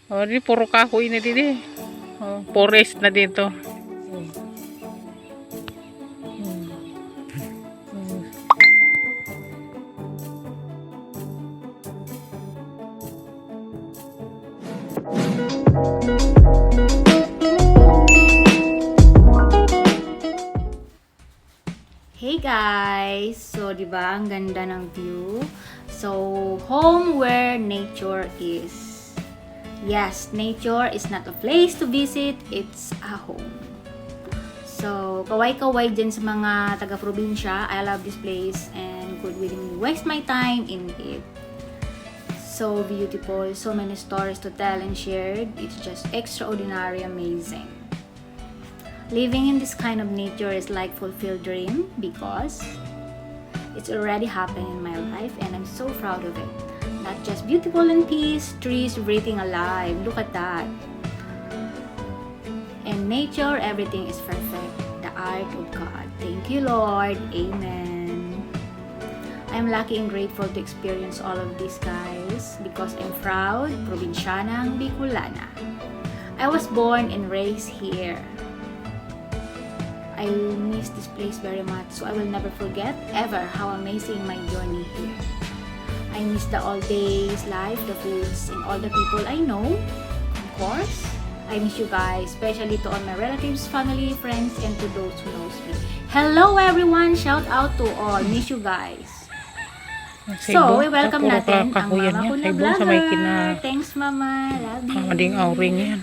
Oh, di puro kahoy na dito. Oh, forest na dito. Hey guys! So, di ba ang ganda ng view? So, home where nature is. Yes, nature is not a place to visit, it's a home. So, kaway-kaway dyan sa mga taga-probinsya. I love this place and could willingly waste my time in it. So beautiful, so many stories to tell and share. It's just extraordinary, amazing. Living in this kind of nature is like fulfilled dream because it's already happened in my life and I'm so proud of it. Not just beautiful and peace, trees breathing alive. Look at that. In nature, everything is perfect. The art of God. Thank you, Lord. Amen. I'm lucky and grateful to experience all of this, guys, because I'm proud, Provincianang Bicolana. I was born and raised here. I miss this place very much, so I will never forget ever how amazing my journey here. I miss the old days, life, the foods, and all the people I know. Of course, I miss you guys, especially to all my relatives, family, friends, and to those who knows me. Hello everyone! Shout out to all. Miss you guys. So, we welcome natin ang mama ko na vlogger. Thanks mama. Love you. Kamading auring yan.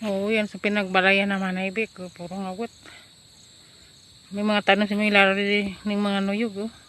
Oo, yan sa pinagbalayan naman ay big. Puro ngawat. May mga tanong sa mga laro ng mga nuyog.